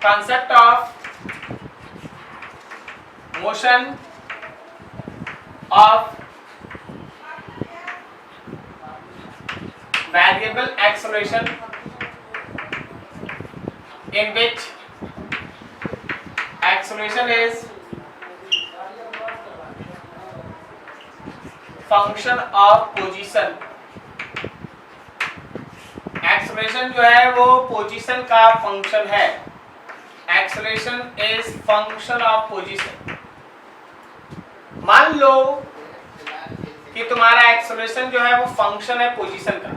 concept of motion of variable acceleration in which acceleration is function of position। Acceleration जो है वो position का function है। Acceleration is function of position. मान लो कि तुम्हारा एक्सेलरेशन जो है वो फंक्शन है पोजीशन का।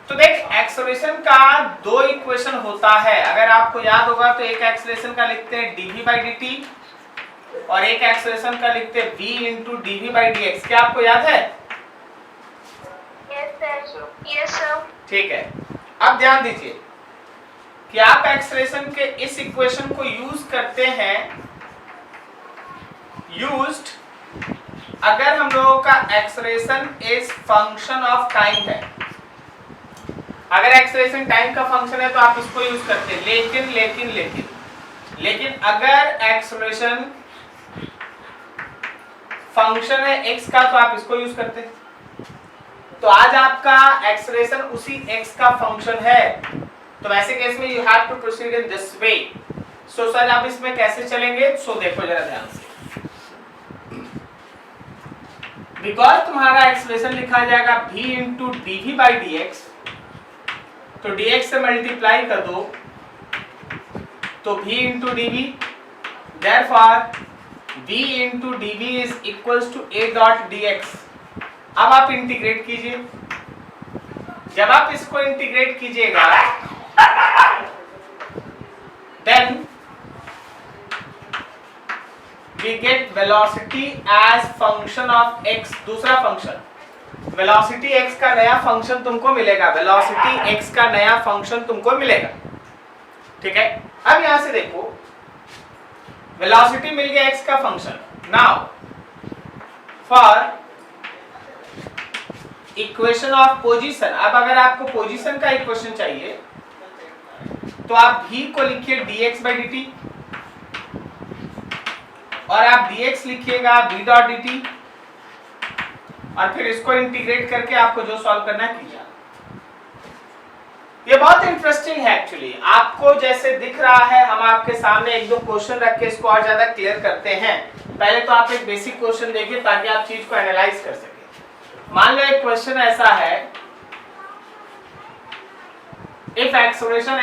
तो देख एक्सेलरेशन का दो इक्वेशन होता है, अगर आपको याद होगा तो एक एक्सेलरेशन का लिखते हैं dv by dt और एक एक्सेलरेशन का लिखते हैं v into dv by dx। क्या आपको याद है? Yes sir. ठीक है, अब ध्यान दीजिए कि आप एक्सेलरेशन के इस इक्वेशन को यूज करते हैं यूज्ड अगर हम लोगों का acceleration is function of time है। अगर एक्सेलरेशन टाइम का फंक्शन है तो आप इसको यूज करते हैं, लेकिन लेकिन लेकिन लेकिन अगर एक्सेलरेशन फंक्शन है x का तो आप इसको यूज करते हैं। तो आज आपका एक्सेलरेशन उसी x का फंक्शन है, तो वैसे केस में you have to proceed in this way. So sir आप इसमें कैसे चलेंगे? सो देखो जरा ध्यान से, बिकॉज तुम्हारा एक्सेलरेशन लिखा जाएगा v into dv by dx, तो dx से मल्टीप्लाई कर दो तो v into dv, therefore v into dv is equals to a dot dx। अब आप इंटीग्रेट कीजिए, जब आप इसको इंटीग्रेट कीजिएगा then we get velocity as function of x। दूसरा फंक्शन वेलोसिटी x का नया फंक्शन तुमको मिलेगा, वेलोसिटी x का नया फंक्शन तुमको मिलेगा। ठीक है, अब यहां से देखो वेलोसिटी मिल गया x का function. Now for equation of position, अब अगर आपको पोजीशन का इक्वेशन चाहिए तो आप v को लिखिए dx by dt और आप dx लिखिएगा v डॉट dt और फिर इसको इंटीग्रेट करके आपको जो सॉल्व करना है कीजिए। ये बहुत इंटरेस्टिंग है एक्चुअली, आपको जैसे दिख रहा है हम आपके सामने एक दो क्वेश्चन रख के इसको और ज्यादा क्लियर करते हैं। पहले तो आप एक बेसिक क्वेश्चन देखिए ताकि आप चीज को एनालाइज कर सकें। मान लो एक क्वेश्चन ऐसा है, if acceleration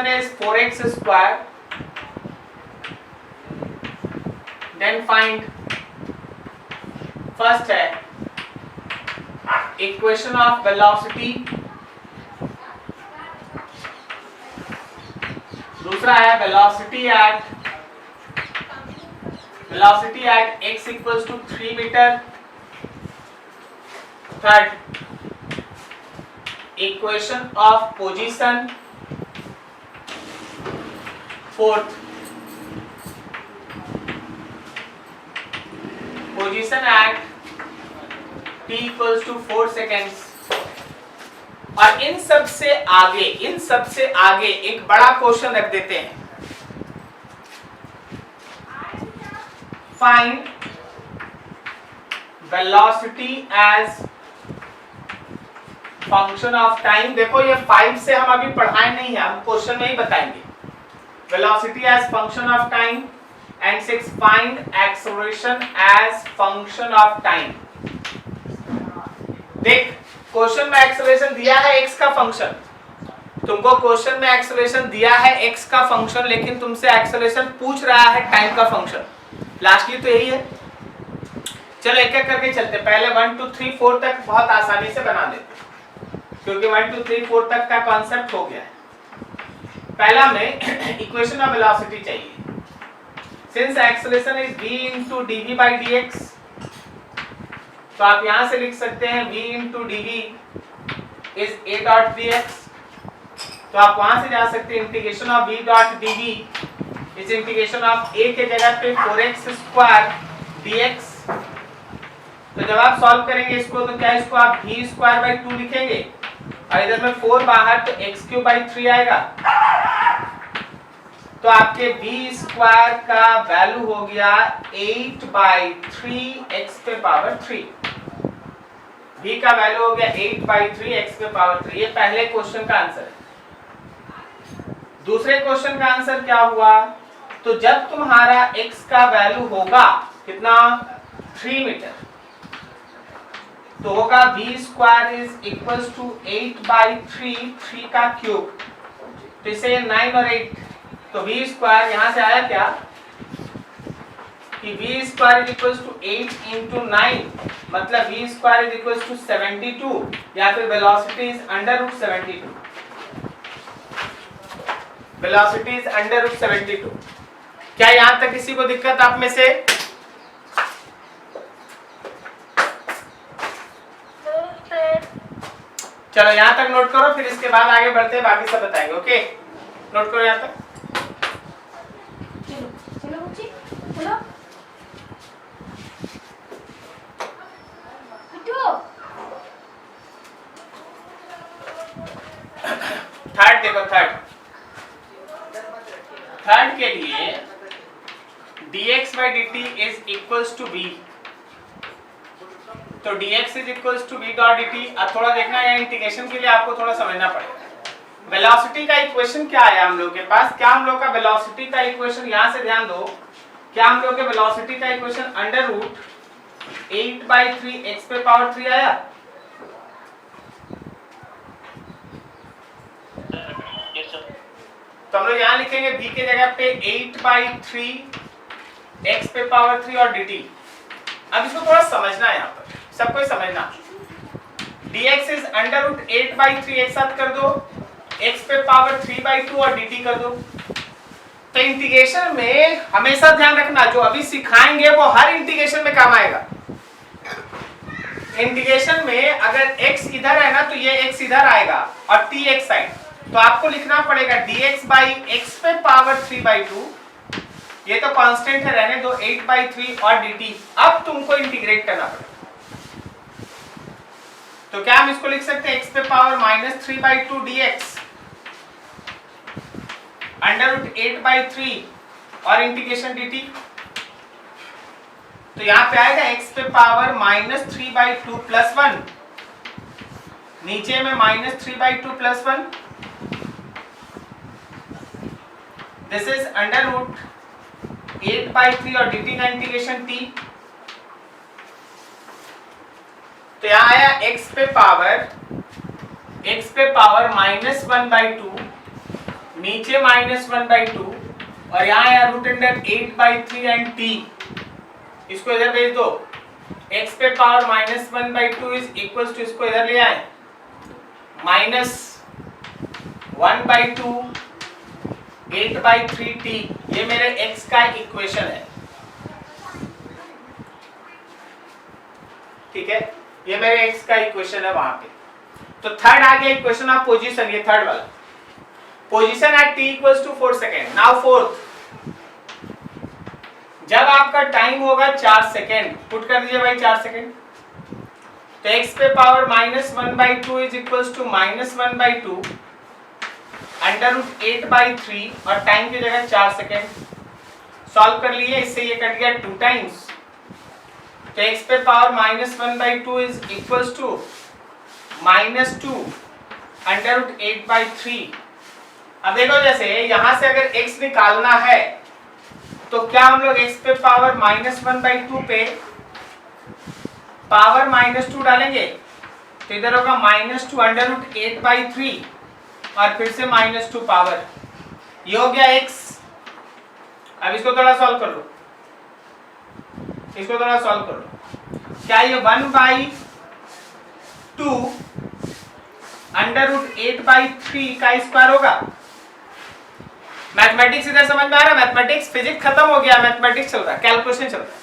is 4x square then find, first है इक्वेशन ऑफ वेलोसिटी, दूसरा है velocity at x equals to 3 meter, third equation of position, fourth position at t equals to 4 seconds। और इन सब से आगे एक बड़ा क्वेश्चन रख देते हैं, find velocity as function of time. देखो ये 5 से हम अभी पढ़ाए नहीं है, हम क्वेश्चन में ही बताएंगे। Velocity as function of time and 6 find acceleration as function of time. देख क्वेश्चन में एक्सेलरेशन दिया है x का फंक्शन, तुमको क्वेश्चन में एक्सेलरेशन दिया है x का फंक्शन, लेकिन तुमसे एक्सेलरेशन पूछ रहा है टाइम का फंक्शन। लास्टली तो यही है। चलो एक एक करके चलते, पहले 1 2 3 4 तक बहुत आसानी से बना देते क्योंकि 1 2 3 4 तक का कॉन्सेप्ट हो गया है। पहला में इक्वेशन ऑफ वेलोसिटी चाहिए। Since acceleration is v into dv by dx, तो आप यहां से लिख सकते हैं v into dv is a dot dx। तो आप वहां से जा सकते हैं integration of v dot dv इस इंटीग्रेशन ऑफ a के जगह पे 4x स्क्वायर dx। तो जब आप सॉल्व करेंगे इसको तो क्या इसको आप v स्क्वायर बाई 2 लिखेंगे और इधर में 4 बाहर तो x³/3 आएगा। तो आपके b² का वैल्यू हो गया 8/3 x³। b का वैल्यू हो गया 8/3 x³। ये पहले क्वेश्चन का आंसर है। दूसरे क्वेश्चन का आंसर क्या हुआ? तो जब तुम्हारा x का वैल्यू होगा कितना 3 मीटर तो होगा b² = 8/3 3 का क्यूब। तो इसे 9 और 8 तो b² यहां से आया क्या कि b² = 8 × 9 मतलब b² = 72 या फिर वेलोसिटी इज √72। Velocity is √72। क्या यहां तक किसी को दिक्कत आप में से? चलो यहां तक नोट करो, फिर इसके बाद आगे बढ़ते हैं, बाकी सब बताएंगे। ओके, नोट करो यहां तक। चलो चलो बच्चे चलो उठो। थर्ड देखो, थर्ड के लिए dx/dt is equals to b। तो dx is equals to b.dt। अब थोड़ा देखना है इंटीग्रेशन के लिए आपको थोड़ा समझना पड़ेगा। वेलोसिटी का इक्वेशन क्या है हम लोग के पास? क्या हम लोग का वेलोसिटी का इक्वेशन, यहां से ध्यान दो, क्या हम लोग के वेलोसिटी का इक्वेशन √8/3 x³ आया? तो हम लोग यहाँ लिखेंगे b के जगह पे 8/3 x³ और dt। अब इसको थोड़ा समझना है, यहाँ पर सबको समझना। dx इज √8/3 एक साथ कर दो, x³/2 और dt कर दो। तो इंटीग्रेशन में हमेशा ध्यान रखना, जो अभी सिखाएंगे वो हर इंटीग्रेशन में काम आएगा। इंटीग्रेशन में अगर x इधर है ना तो ये x इधर आएगा और t एक साइड, तो आपको लिखना पड़ेगा dx/x³/2। ये तो कांस्टेंट है, रहने दो, 8/3 और dt। अब तुमको इंटीग्रेट करना पड़ेगा। तो क्या हम इसको लिख सकते हैं x⁻³ dx √8/3 और इंटीग्रेशन dt। तो यहां पे आएगा x⁻³ + 1, नीचे में -3/2 + 1। दिस इज √8/3 और dt का इंटीग्रेशन t। तो यहाँ आया x⁻⁻⁻⁻², नीचे -1/2 और यहाँ आया √8/3 एंड t। इसको इधर भेज दो, x⁻⁻1/2 इज इक्वल्स टू, इसको इधर ले आए, -1/2 8/3t। ये मेरे x का इक्वेशन है, ठीक है, ये मेरे x का इक्वेशन है वहां पे। तो थर्ड आ गया इक्वेशन ऑफ पोजीशन, ये थर्ड वाला, position at t = 4 second. Now fourth, जब आपका टाइम होगा 4 सेकेंड, पुट कर दीजिए भाई 4 सेकेंड। तो x⁻⁻1/2 इज इक्वल्स टू -1/2 √8/3 और टाइम की जगह 4 सेकेंड। सॉल्व कर लिए, इससे ये कट गया 2 टाइम्स। तो x⁻⁻1/2 इज इक्वल्स टू -2 √8/3। अब देखो, जैसे यहां से अगर x निकालना है तो क्या हम लोग x⁻⁻1/2 पे पावर -2 डालेंगे, तो इधर होगा -2 √8/3 और फिर से -2 पावर, ये हो गया x। अब इसको थोड़ा सॉल्व कर लो, इसको थोड़ा सॉल्व कर लो। क्या ये 1/2 √8/3 का स्क्वायर होगा? मैथमेटिक्स इधर समझ में आ रहा है? मैथमेटिक्स, फिजिक्स खत्म हो गया, मैथमेटिक्स चल रहा है, कैलकुलेशन चल रहा है।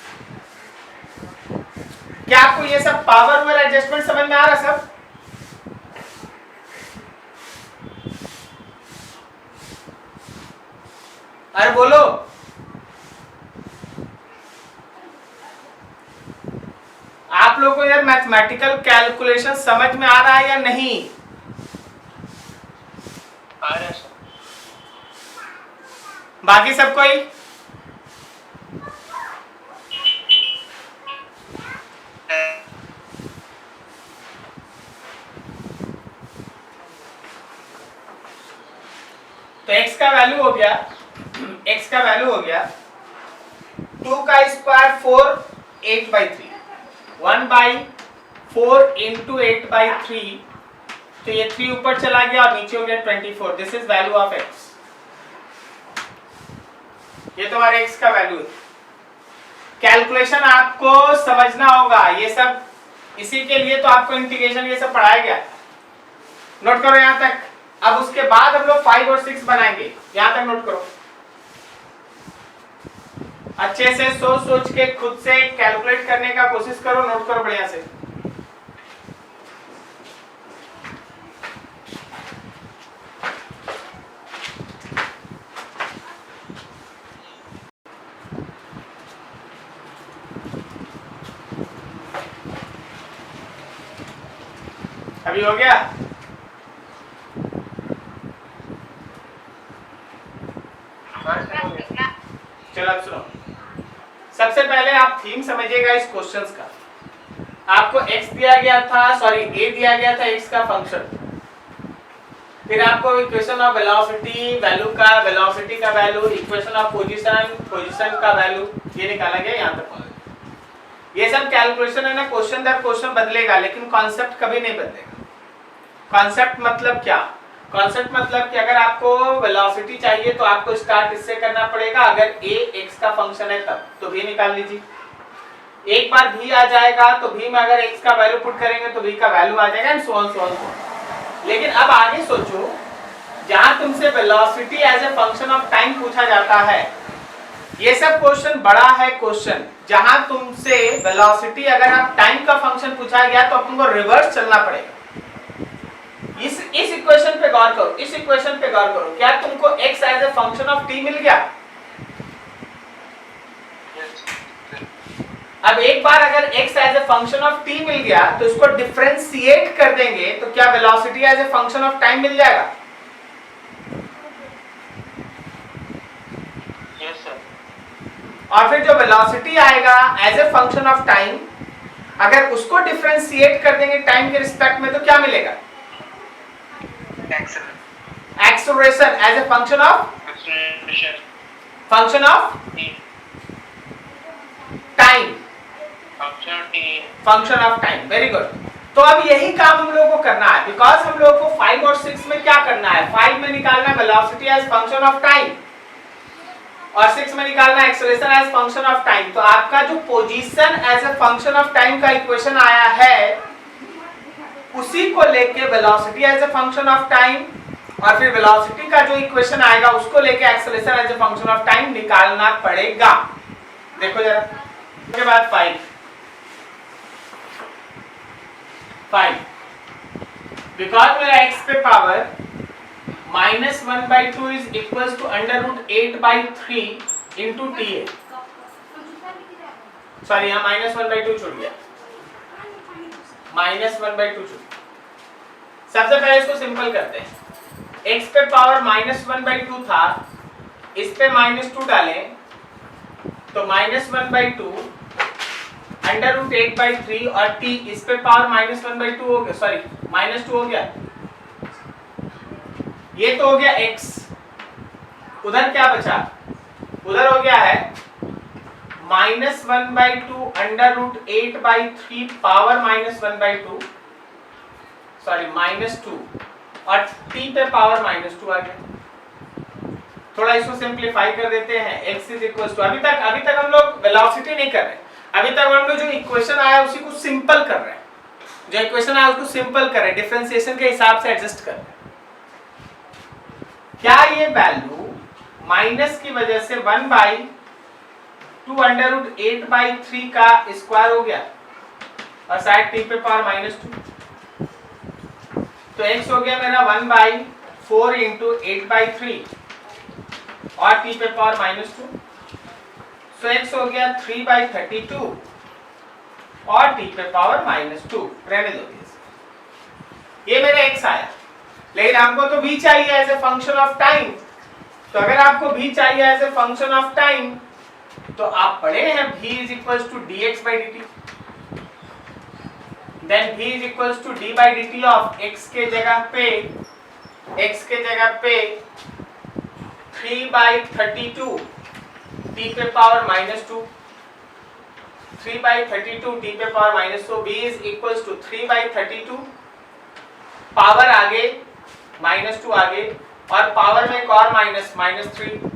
क्या आपको ये सब पावर और एडजस्टमेंट समझ में आ रहा है सब? अरे बोलो, आप लोगों को यार मैथमेटिकल कैलकुलेशन समझ में आ रहा है या नहीं? आ रहा है सर। बाकी सब कोई? तो x का वैल्यू हो गया, x का वैल्यू हो गया 2 का स्क्वायर 4 8/3, 1/4 इंटू 8/3, तो ये 3 ऊपर चला गया और नीचे हो गया 24। This is value of x। ये तुम्हारे x का वैल्यू है। कैलकुलेशन आपको समझना होगा, ये सब इसी के लिए तो आपको इंटीग्रेशन ये सब पढ़ाया गया। नोट करो यहां तक। अब उसके बाद हम लोग 5 और 6 बनाएंगे, यहां तक नोट करो। अच्छे से सोच सोच के खुद से कैलकुलेट करने का कोशिश करो, नोट करो बढ़िया से। अभी हो गया? चलो अब सुनो, सबसे पहले आप थीम समझिएगा इस क्वेश्चंस का। आपको x दिया गया था, सॉरी a दिया गया था x का फंक्शन, फिर आपको इक्वेशन ऑफ वेलोसिटी, वैल्यू का वेलोसिटी का value, equation of position, position का वैल्यू, ये निकाला गया यहां तक। ये सब कैलकुलेशन है ना, क्वेश्चन दर क्वेश्चन बदलेगा लेकिन कॉन्सेप्ट कभी नहीं बदलेगा। कॉन्सेप्ट मतलब क्या? कॉन्सेप्ट मतलब कि अगर आपको वेलोसिटी चाहिए तो आपको स्टार्ट इससे करना पड़ेगा, अगर a x का फंक्शन है तब तो v निकाल लीजिए। एक बार v आ जाएगा तो v में अगर x का वैल्यू पुट करेंगे तो v का वैल्यू आ जाएगा and so on so on. लेकिन अब आगे सोचो, जहां तुमसे velocity as a function of time पूछा जाता है, ये सब क्वेश्चन बड़ा है क्वेश्चन, जहां तुमसे वेलोसिटी अगर आप टाइम का फंक्शन पूछा गया तो तुमको रिवर्स चलना पड़ेगा। इस इक्वेशन पे गौर करो, इस इक्वेशन पे गौर करो, क्या तुमको x as a function of t मिल गया? अब एक बार अगर x as a function of t मिल गया तो इसको डिफरेंशिएट कर देंगे तो क्या velocity as a function of time मिल जाएगा? Yes sir. और फिर जो वेलोसिटी आएगा as a function of time, अगर उसको डिफरेंशिएट कर देंगे टाइम के रिस्पेक्ट में तो क्या मिलेगा? Acceleration as a function of time, function of time. Very good. तो अब यही काम हम लोगों को करना है, बिकॉज हम लोगों को 5 और 6 में क्या करना है? 5 में निकालना है velocity as function of time और 6 में निकालना है acceleration as function of time. तो आपका जो position as a function of time का इक्वेशन आया है, उसी को लेके velocity as a function of time और फिर वेलोसिटी का जो इक्वेशन आएगा उसको लेके acceleration as a function of time निकालना पड़ेगा। देखो जरा, उसके बाद 5 बिकॉज मेरा x पे power -1/2 is equal to √8/3 into t है। सॉरी, यहाँ -1/2 छूट गया, -1/2 छूट। सबसे पहले इसको सिंपल करते हैं। x पे पावर -1/2 था, इस पे -2 डालें तो -1/2 √8/3 और t इस पे पावर -1/2 हो गया, सॉरी -2 हो गया। ये तो हो गया x। उधर क्या बचा? उधर हो गया है -1/2 √8/3 पावर -1/2, सॉरी -2 और t पे पावर -2 आ गया। थोड़ा इसको सिंपलीफाई कर देते हैं। x इज इक्वल टू, अभी तक हम लोग वेलोसिटी नहीं कर रहे, अभी तक हम लोग जो इक्वेशन आया उसी को सिंपल कर रहे हैं। जो इक्वेशन आया उसको सिंपल कर रहे हैं, डिफरेंशिएशन के हिसाब से एडजस्ट कर रहे हैं। क्या ये वैल्यू माइनस की वजह से 1/2 √8/3 का स्क्वायर हो गया और साइड t पे पावर -2, तो x हो गया मेरा 1/4 इंटू 8/3 और t पे पावर -2, so x हो गया 3/32 और t पे पावर -2। रहने दो, ये मेरा x आया। लेकिन हमको तो v चाहिए as a function of time. तो अगर आपको v चाहिए as a function of time तो आप पढ़े हैं v is equals to dx by dt, then v is equals to d by dt of x के जगह पे 3 by 32 t पे पावर -2, 3 by 32 t पे power -2, v is equals to 3 by 32 power आगे -2 आगे और पावर में एक और -3,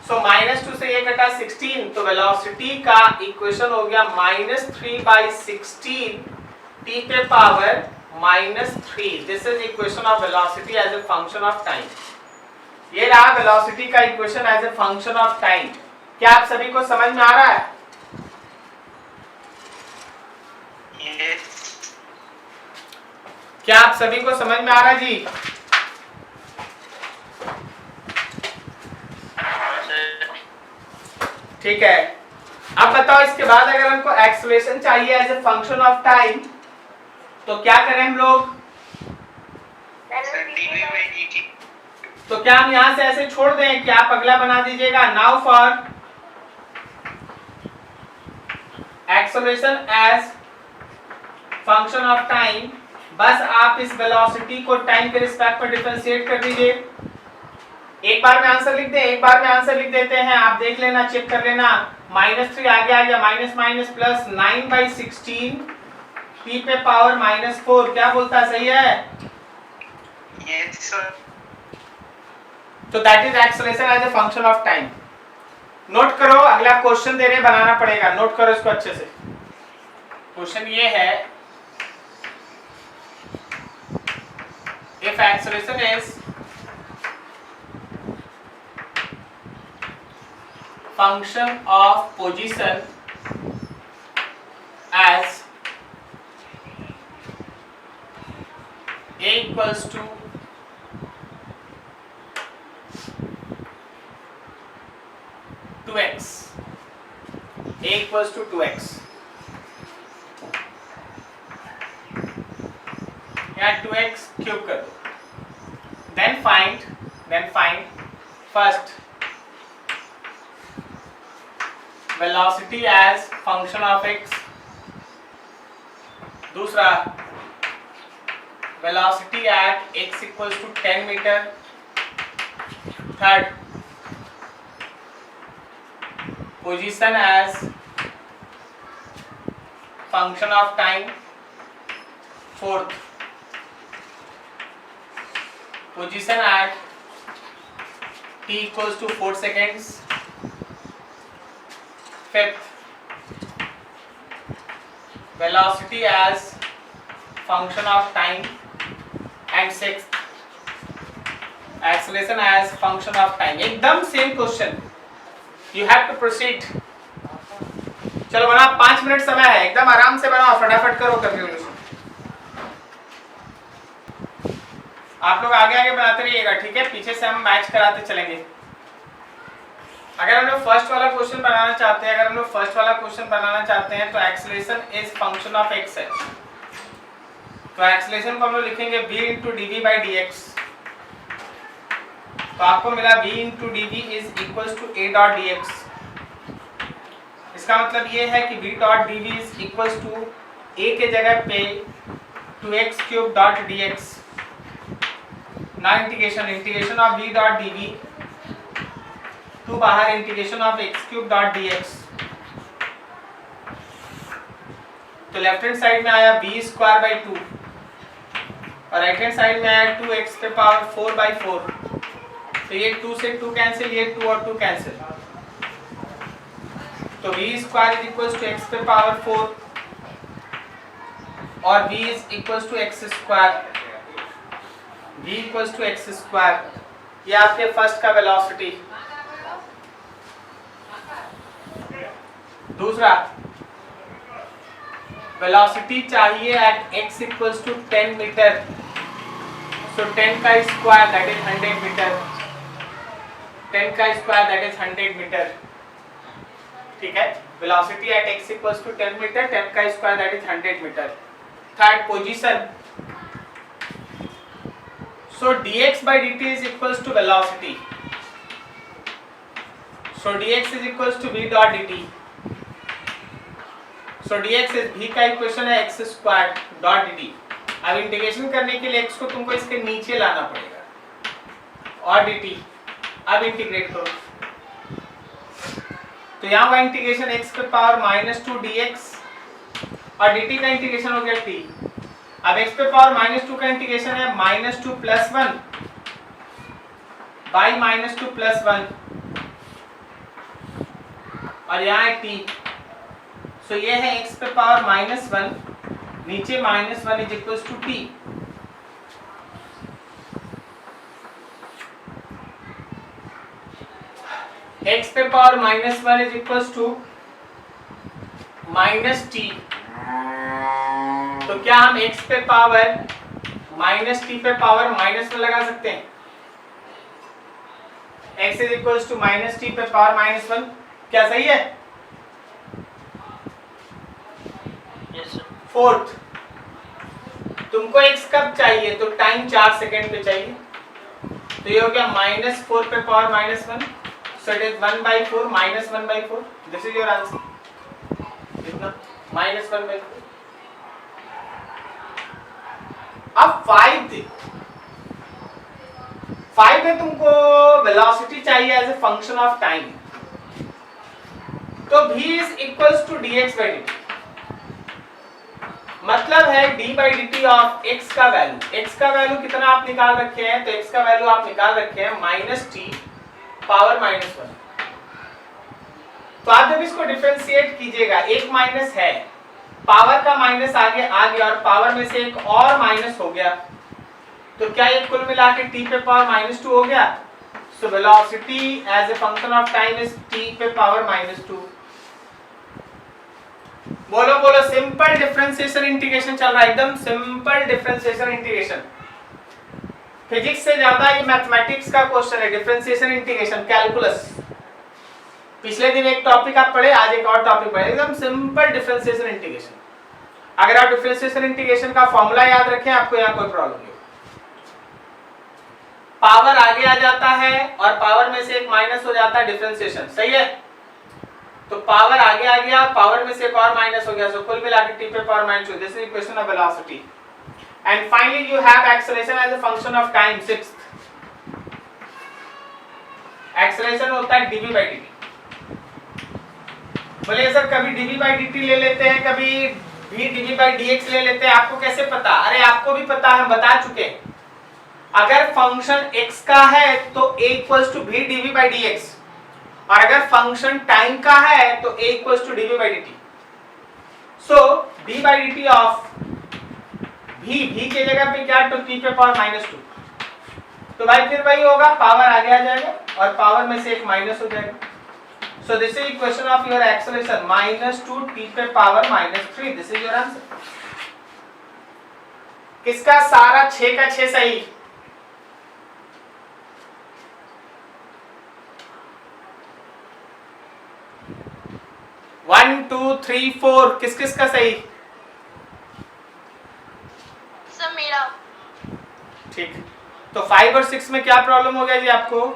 सो -2 से ये कटा 16, तो वेलोसिटी का इक्वेशन हो गया -3 by 16 t पे power -3। This is equation of velocity as a function of time. ये रहा वेलोसिटी का equation as a function of time. क्या आप सभी को समझ में आ रहा है? क्या आप सभी को समझ में आ रहा है जी? ठीक है, अब बताओ इसके बाद अगर हमको एक्सेलरेशन चाहिए as a function of time तो क्या करें हम लोग? तो क्या हम यहां से ऐसे छोड़ दें कि आप अगला बना दीजिएगा? Now for acceleration as function of time, बस आप इस वेलोसिटी को टाइम के रिस्पेक्ट पर डिफरेंशिएट कर दीजिए। एक बार में आंसर लिख दें, एक बार में आंसर लिख देते हैं, आप देख लेना, चेक कर लेना। -3 आगे आ गया, माइनस प्लस 9 by 16 t पे पावर -4, क्या बोलता है? सही है? Yes sir. तो that is acceleration as a function of time. Note करो, अगला क्वेश्चन दे रहे, बनाना पड़ेगा, नोट करो इसको अच्छे से। क्वेश्चन ये है, if acceleration is function of position as a equals to x, a equals to 2x, या 2x क्यूब कर दो, then find first velocity as function of x, दूसरा velocity at x equals to 10 meter, third position as function of time, fourth position at t equals to 4 seconds, fifth velocity as function of time, and sixth acceleration as function of time। एकदम same question, you have to proceed. चलो बना, 5 minute समय है, एकदम आराम से बनाओ, फटाफट करो कैलकुलेशन। आप लोग आगे आगे बनाते रहिएगा, ठीक है? पीछे से हम मैच कराते चलेंगे। अगर हम लोग फर्स्ट वाला क्वेश्चन बनाना चाहते हैं तो acceleration is function of X है, तो एक्सेलरेशन को हम लोग लिखेंगे v into D by D X. तो आपको मिला v into D V is equals to a dot D X. इसका मतलब ये है कि v dot D V is equals to a के जगह पे 2x cube dot D X. ना integration of v dot D V to बाहर integration of x cube dot D X. तो लेफ्ट हैंड साइड में आया v स्क्वायर बाई 2 और right hand side में आया 2x पे पावर 4 बाई 4। तो ये 2 से 2 कैंसिल, ये 2 और 2 कैंसिल, तो v square is equals to x पे पावर 4 और v is equals to x square, v equals to x square. ये आपके फर्स्ट का वेलोसिटी। दूसरा वेलोसिटी चाहिए at x equals to 10 metre, so 10 का स्क्वायर दैट इज 100 मीटर, 10 का square that is 100 metre, ठीक है? Velocity at x equals to 10 metre, 10 का square that is 100 metre. Third position So dx by dt is equals to velocity. So dx is equals to v dot dt. So dx is v का equation है x square dot dt. अब integration करने के लिए x को तुमको इसके नीचे लाना पड़ेगा और dt. अब इंटीग्रेट करो तो यहाँ का इंटीग्रेशन x पे पावर -2 dx और dt का इंटीग्रेशन हो गया t. अब x पे पावर -2 का इंटीग्रेशन है -2 + 1 बाई -2 + 1 और यहाँ है t. सो ये है x पे पावर -1 नीचे -1 is equals to t. x पे power -1 is equals to -t. तो क्या हम x पे पावर -t पे पावर -1 लगा सकते हैं? x is equals to -t पे पावर -1. क्या सही है? फोर्थ, तुमको x कब चाहिए? तो टाइम 4 सेकेंड पे चाहिए. तो ये हो गया -4 पे power -1. So it is 1/4 -1/4. This is your answer. कितना? -1/4. अब 5 में तुमको वेलोसिटी चाहिए as a function of time. तो v is equals to dx by dt. मतलब है d by dt of x का वैल्यू. x का वैल्यू कितना आप निकाल रखे हैं? तो x का वैल्यू आप निकाल रखे हैं -t पावर -1. तो आप जब इसको डिफरेंशिएट कीजिएगा, एक माइनस है, पावर का माइनस आगे आ गया और पावर में से एक और माइनस हो गया, तो क्या ये कुल मिला के t पे पावर -2 हो गया? So velocity as a function of time is t पे पावर -2. बोलो बोलो. सिंपल डिफरेंशिएशन इंटीग्रेशन चल रहा है, एकदम सिंपल डिफरेंशिएशन इंटीग्रेशन. फिजिक्स से ज्यादा ये मैथमेटिक्स का क्वेश्चन है. Differentiation integration calculus. पिछले दिन एक टॉपिक आप पढ़े, आज एक और टॉपिक पढ़े. एकदम सिंपल डिफरेंशिएशन इंटीग्रेशन. अगर आप डिफरेंशिएशन इंटीग्रेशन का फॉर्मूला याद रखें, आपको यहाँ कोई प्रॉब्लम नहीं. पावर आगे आ जाता है और पावर में से एक माइनस हो जाता है. डिफरेंशिएशन सही है. तो पावर आगे आ गया, पावर में से एक और माइनस हो गया. सो कुल मिला के t पे power -2. This is equation of velocity. And finally you have acceleration as a function of time. 6th, acceleration होता है dv by dt. बोले सर कभी dv by dt ले लेते हैं, कभी v dv by dx ले लेते हैं. आपको कैसे पता? अरे आपको भी पता है, हम बता चुके हैं. अगर फंक्शन x का है तो a equals to v dv by dx, और अगर फंक्शन टाइम का है तो a equals to dv by dt. So d by dt of v के जगह पे क्या? तो t पे पावर -2. तो भाई फिर वही होगा, पावर आगे आ जाएगा और पावर में से एक माइनस हो जाएगा. So this is equation of your acceleration -2 t पे power -3. This is your answer. किसका सारा 6 का 6 सही? वन 2 3 4 किस किस का सही? सर मेरा. ठीक. तो 5 और 6 में क्या प्रॉब्लम हो गया जी आपको?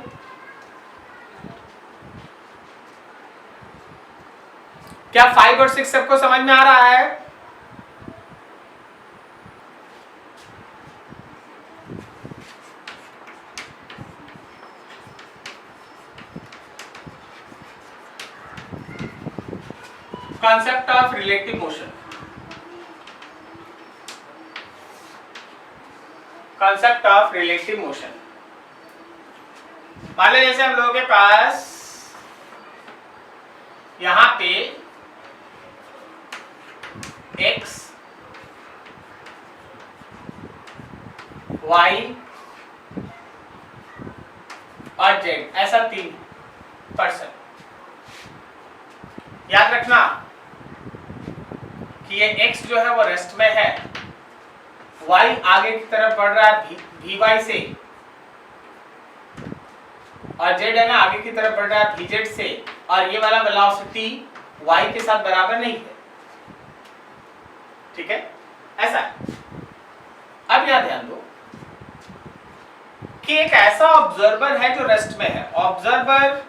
क्या 5 और 6 सबको समझ में आ रहा है? Concept of relative motion. Concept of relative motion. मान लो जैसे हम लोगों के पास यहां पे x, y और z ऐसा 3 पर्सन. याद रखना कि ये x जो है वो रेस्ट में है, y आगे की तरफ बढ़ रहा है vy से, और z है ना आगे की तरफ बढ़ रहा है vz से, और ये वाला वेलोसिटी y के साथ बराबर नहीं है. ठीक है, ऐसा है. अब यहां ध्यान दो, एक ऐसा ऑब्जर्वर है जो रेस्ट में है, ऑब्जर्वर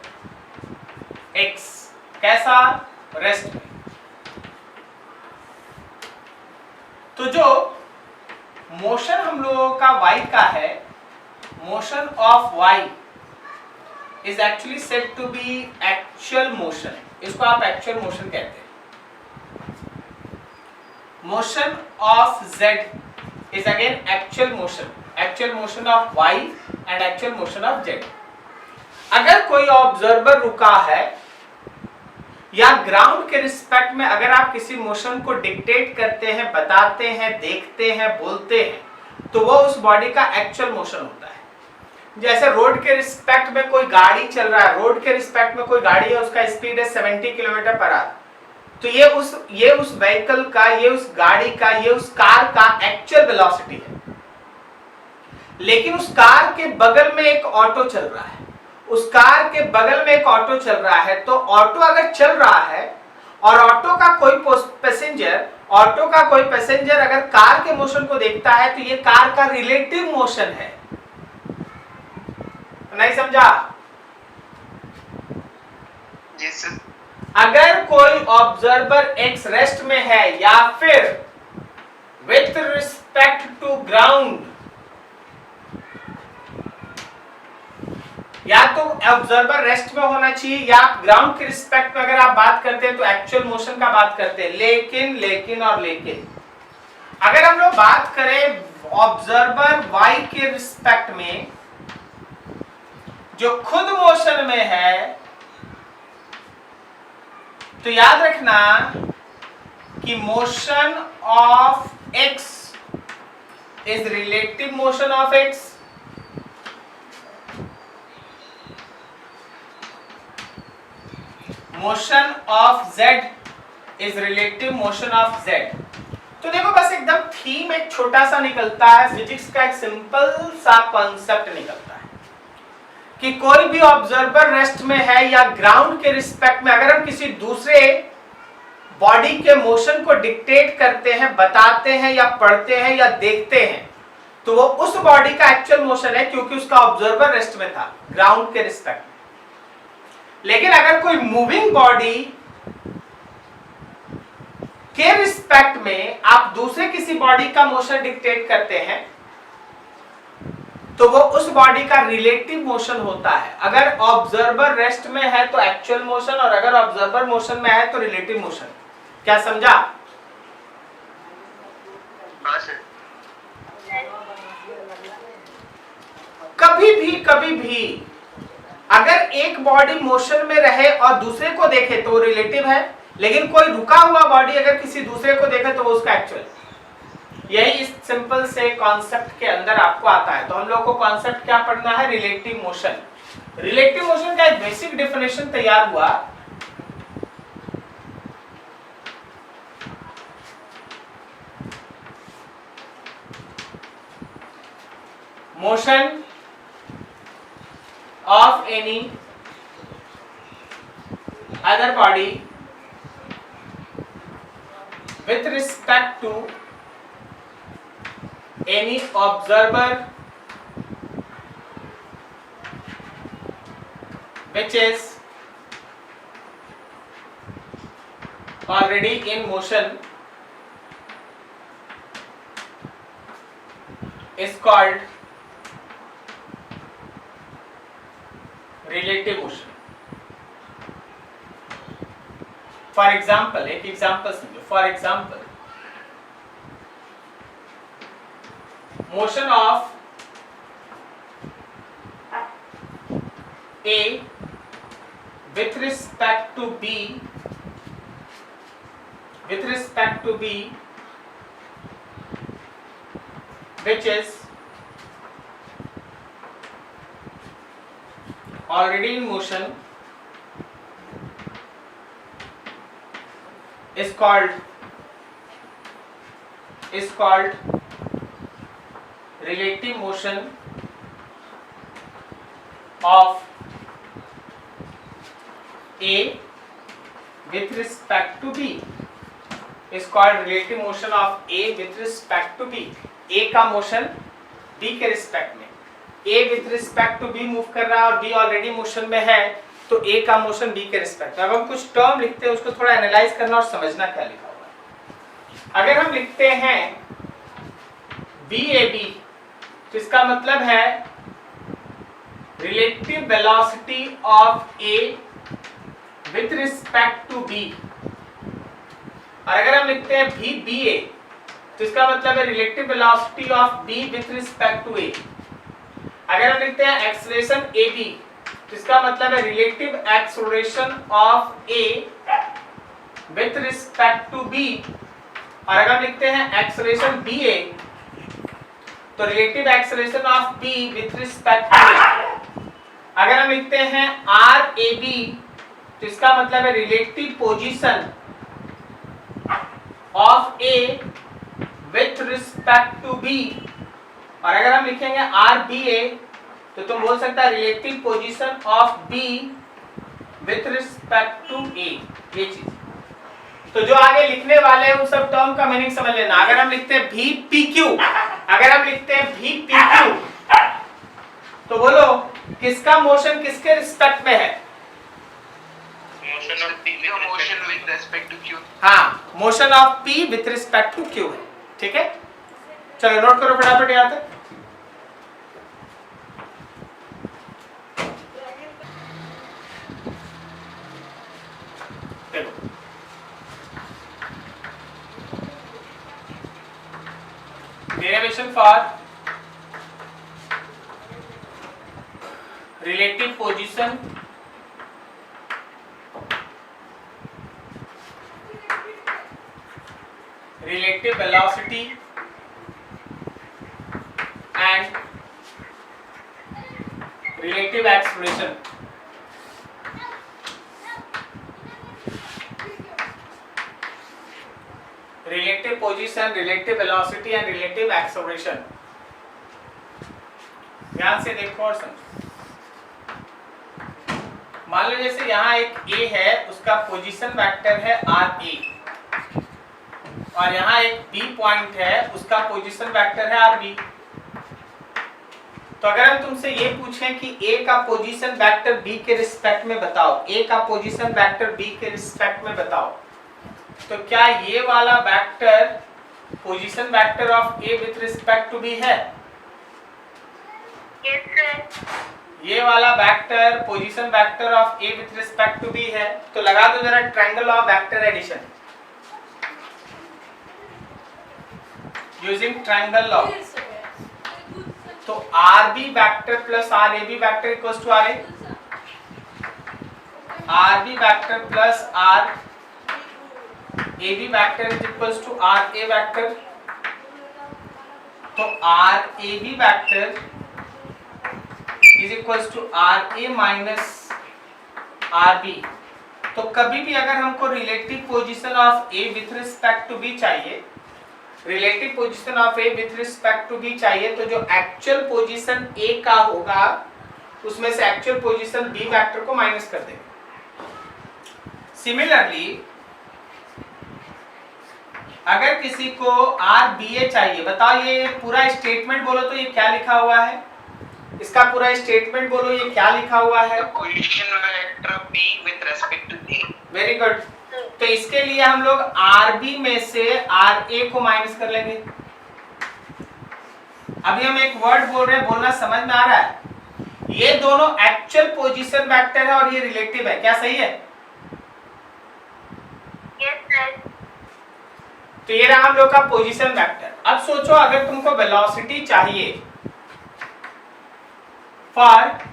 एक्स कैसा, रेस्ट में। तो जो मोशन हम लोगों का y का है, motion of y is actually said to be actual motion, इसको आप एक्चुअल मोशन कहते हैं। Motion of z is again actual motion of y and actual motion of z। अगर कोई ऑब्जर्वर रुका है या ग्राउंड के रिस्पेक्ट में अगर आप किसी मोशन को डिक्टेट करते हैं, बताते हैं, देखते हैं, बोलते हैं, तो वो उस बॉडी का एक्चुअल मोशन होता है। जैसे रोड के रिस्पेक्ट में कोई गाड़ी चल रहा है, रोड के रिस्पेक्ट में कोई गाड़ी है, उसका स्पीड है 70 किलोमीटर पर आवर, तो ये उस व्हीकल का, ये उस गाड़ी का, ये उस कार का एक्चुअल वेलोसिटी है। लेकिन उस कार के बगल में एक ऑटो चल रहा है, उस कार के बगल में एक ऑटो चल रहा है, तो ऑटो अगर चल रहा है और ऑटो का कोई पैसेंजर अगर कार के मोशन को देखता है, तो ये कार का रिलेटिव मोशन है। नहीं समझा? जी सर। अगर कोई ऑब्जर्वर एक्स रेस्ट में है या फिर विथ रिस्पेक्ट टू ग्राउंड, या तो ऑब्जर्वर रेस्ट में होना चाहिए या आप ग्राउंड के रिस्पेक्ट में अगर आप बात करते हैं तो एक्चुअल मोशन का बात करते हैं। लेकिन अगर हम लोग बात करें ऑब्जर्वर y के रिस्पेक्ट में जो खुद मोशन में है, तो याद रखना कि motion of x is relative motion of x, motion of z is relative motion of z। तो देखो बस एकदम थीम एक छोटा सा निकलता है, फिजिक्स का एक सिंपल सा कॉन्सेप्ट निकलता है कि कोई भी ऑब्जर्वर रेस्ट में है या ग्राउंड के रिस्पेक्ट में अगर हम किसी दूसरे बॉडी के मोशन को डिक्टेट करते हैं, बताते हैं या पढ़ते हैं या देखते हैं, तो वो उस बॉडी का एक्चुअल मोशन है, क्योंकि उसका ऑब्जर्वर रेस्ट में था ग्राउंड के रिस्पेक्ट में। लेकिन अगर कोई मूविंग बॉडी के रिस्पेक्ट में आप दूसरे किसी बॉडी का मोशन डिक्टेट करते हैं, तो वो उस बॉडी का रिलेटिव मोशन होता है। अगर ऑब्जर्वर रेस्ट में है तो एक्चुअल मोशन, और अगर ऑब्जर्वर मोशन में है तो रिलेटिव मोशन। क्या समझा? हाँ सर। कभी भी अगर एक बॉडी मोशन में रहे और दूसरे को देखे तो वो रिलेटिव है, लेकिन कोई रुका हुआ बॉडी अगर किसी दूसरे को देखे तो वो उसका एक्चुअल। यही इस सिंपल से कॉन्सेप्ट के अंदर आपको आता है। तो हम लोग को कॉन्सेप्ट क्या पढ़ना है? Relative motion. रिलेटिव मोशन का एक बेसिक डेफिनेशन तैयार हुआ, motion of any other body with respect to any observer which is already in motion is called relative motion. For example, एक एग्जाम्पल समझो। For example, motion of A with respect to B which is already in motion is called relative motion of A with respect to B is called relative motion of A with respect to B। A का motion B के respect में, A with respect to B move कर रहा है और B already motion में है, तो ए का मोशन बी के रिस्पेक्ट में। अब हम कुछ टर्म लिखते हैं, उसको थोड़ा एनालाइज करना और समझना क्या लिखा हुआ है। अगर हम लिखते हैं बी ए बी, तो इसका मतलब है relative velocity of A with respect to B. और अगर हम लिखते हैं भी बी ए, तो इसका मतलब है relative velocity of B with respect to A. अगर हम लिखते हैं एक्सेलरेशन ए बी, तो इसका मतलब है relative acceleration of A with respect to B. और अगर हम लिखते हैं एक्सेलरेशन बी ए, तो relative acceleration of B with respect to A. अगर हम लिखते हैं आर ए बी, तो इसका मतलब है relative position of A with respect to B. और अगर हम लिखेंगे आर बी ए, तो तुम बोल सकता है relative position of B with respect to A. ये चीज तो जो आगे लिखने वाले हैं उन सब टर्म का मीनिंग समझ लेना। अगर हम लिखते हैं भी पी क्यू, अगर हम लिखते हैं भी पी क्यू, तो बोलो किसका मोशन किसके रिस्पेक्ट में है? Motion of P motion with respect to Q. हाँ, motion of P with respect to Q है। ठीक है, चलो नोट करो फटाफट यहाँ तक। देखो derivation for relative position relative velocity and relative acceleration. Relative position, relative velocity and relative acceleration. ध्यान से देखो और समझो। मान लो जैसे यहाँ एक A है, उसका पोजीशन वेक्टर है RA, और यहाँ एक B पॉइंट है, उसका पोजीशन वेक्टर है RB। तो अगर हम तुमसे ये पूछें कि A का पोजीशन वेक्टर B के रिस्पेक्ट में बताओ, A का पोजीशन वेक्टर B के रिस्पेक्ट में बताओ, तो क्या ये वाला vector position vector of A with respect to B है? Yes sir. ये वाला vector position vector of A with respect to B है। तो लगा दो जरा triangle of vector addition using triangle law. तो RB vector plus RAB vector equals to RA, RB vector plus RAB vector is equals to RA vector. तो RAB vector is equals to RA minus RB। तो कभी भी अगर हमको relative position of A with respect to B चाहिए, relative position of A with respect to B चाहिए, तो जो एक्चुअल पोजीशन A का होगा उसमें से एक्चुअल पोजीशन B वेक्टर को माइनस कर देंगे। सिमिलरली अगर किसी को RBA चाहिए, बताओ ये पूरा स्टेटमेंट बोलो तो ये क्या लिखा हुआ है? इसका पूरा स्टेटमेंट बोलो, ये क्या लिखा हुआ है? Position vector B with respect to A। Very good. तो इसके लिए हम लोग RB में से RA को माइनस कर लेंगे। अभी हम एक वर्ड बोल रहे हैं, बोलना समझ में आ रहा है? ये दोनों एक्चुअल पोजीशन वेक्टर है और ये रिलेटिव है, क्या सही है? Yes sir. तो ये रहा हम लोग का पोजीशन वेक्टर। अब सोचो अगर तुमको वेलोसिटी चाहिए फॉर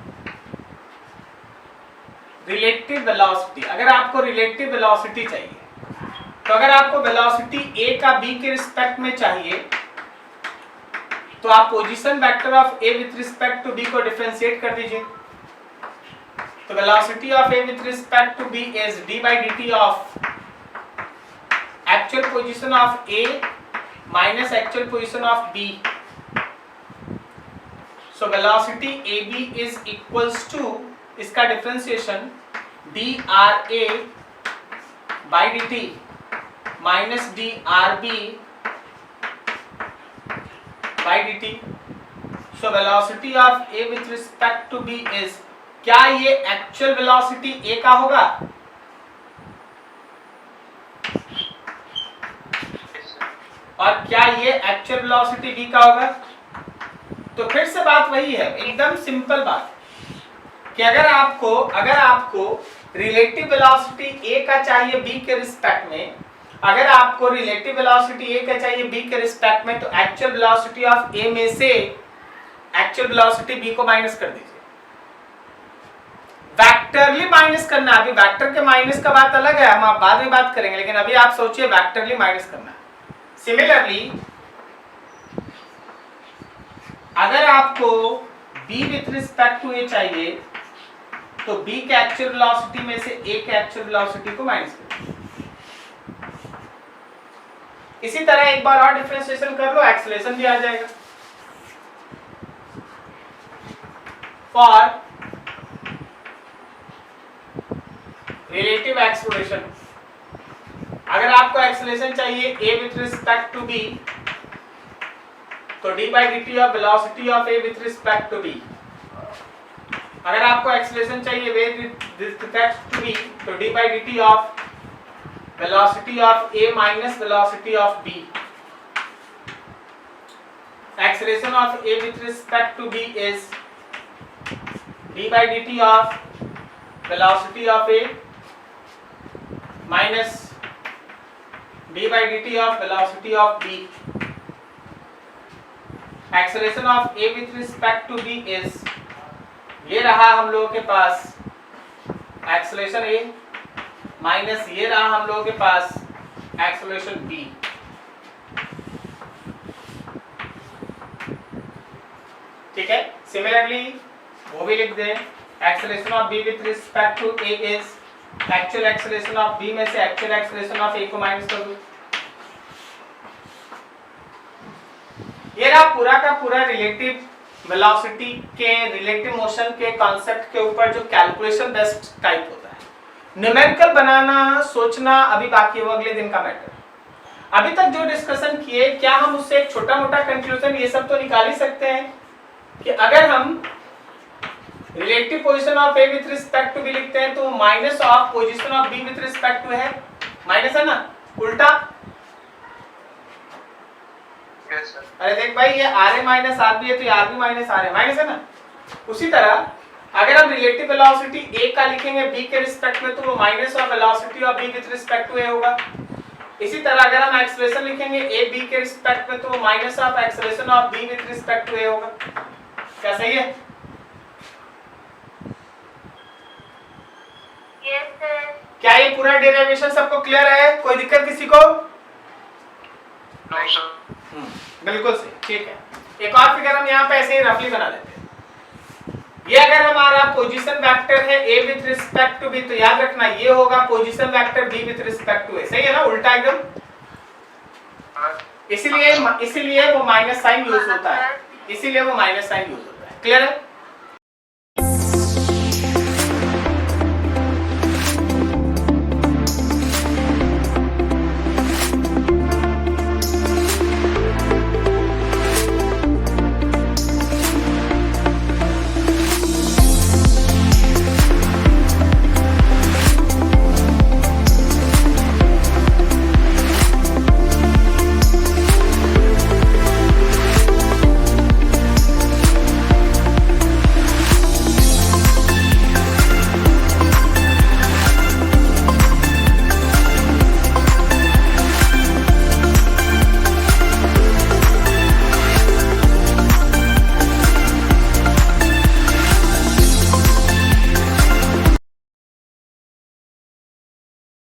रिलेटिव वेलोसिटी, अगर आपको रिलेटिव वेलोसिटी चाहिए, तो अगर आपको वेलोसिटी A का B के रिस्पेक्ट में चाहिए, तो आप position vector of A with respect to B को डिफरेंशिएट कर दीजिए। तो velocity of A with respect to B is d by dt of actual position of A minus actual position of B। So velocity AB is equals to, इसका differentiation dRA by dt minus dRB by dt। So velocity of A with respect to B is, क्या ये actual velocity ए का होगा? और क्या ये actual velocity B का होगा? तो फिर से बात वही है, एकदम सिंपल बात कि अगर आपको रिलेटिव वेलोसिटी ए का चाहिए बी के रिस्पेक्ट में, अगर आपको रिलेटिव वेलोसिटी ए का चाहिए बी के रिस्पेक्ट में, तो एक्चुअल वेलोसिटी ऑफ ए में से एक्चुअल वेलोसिटी बी को माइनस कर दीजिए। वेक्टरली माइनस करना, अभी वेक्टर के माइनस का बात अलग है, हम आप बाद में बात करेंगे, लेकिन अभी आप सोचिए वेक्टरली माइनस करना है। सिमिलरली अगर आपको b with respect to a चाहिए तो b के एक्चुअल वेलोसिटी में से a के एक्चुअल वेलोसिटी को माइनस करें। इसी तरह एक बार और डिफरेंशिएशन कर लो, एक्सेलरेशन भी आ जाएगा। फॉर रिलेटिव एक्सेलरेशन, अगर आपको एक्सेलरेशन चाहिए a with respect to b, तो d by dt of velocity of a with respect to b। अगर आपको एक्सेलरेशन चाहिए विथ रिस्पेक्ट टू b, तो d by dt of velocity of a minus velocity of b। Acceleration of a with respect to b is d by dt of velocity of a minus d by dt of velocity of b। Acceleration of a with respect to b is, ये रहा हम लोगों के पास acceleration a minus ये रहा हम लोगों के पास एक्सेलरेशन b। ठीक है, सिमिलरली वो भी लिख दें, acceleration of b with respect to a is, actual acceleration of b में से एक्चुअल एक्सेलरेशन ऑफ a को माइनस कर दो। ये रहा पूरा का पूरा रिलेटिव वेलोसिटी के, रिलेटिव मोशन के कॉन्सेप्ट के ऊपर जो कैलकुलेशन बेस्ड टाइप होता है। न्यूमेरिकल बनाना, सोचना अभी बाकी है, वो अगले दिन का मैटर। अभी तक जो डिस्कशन किए, क्या हम उससे एक छोटा मोटा कंक्लूजन ये सब तो निकाल ही सकते हैं कि अगर हम relative position of A with respect to B लिखते हैं तो minus of position of B with respect to है, माइनस है ना, उल्टा। Yes, sir. अरे देख भाई, ये R A minus R B है तो ये R B minus R A minus है ना। उसी तरह अगर हम रिलेटिव वेलोसिटी ए का लिखेंगे बी के रिस्पेक्ट में, तो वो minus of velocity of B with respect to A होगा। इसी तरह अगर हम एक्सेलरेशन लिखेंगे ए बी के रिस्पेक्ट में, तो वो minus of acceleration of B with respect to A होगा। क्या सही है? Yes, sir. क्या ये पूरा डेरिवेशन सबको क्लियर है? कोई दिक्कत किसी को? No, sir. बिल्कुल सही, ठीक है। एक और फिगर हम यहाँ पे ऐसे ही रफली बना लेते हैं। ये अगर हमारा पोजीशन वेक्टर है a with respect to b, तो याद रखना ये होगा position vector b with respect to a। सही है ना, उल्टा एकदम। इसीलिए वो माइनस साइन यूज होता है, इसीलिए वो माइनस साइन यूज होता है। क्लियर है?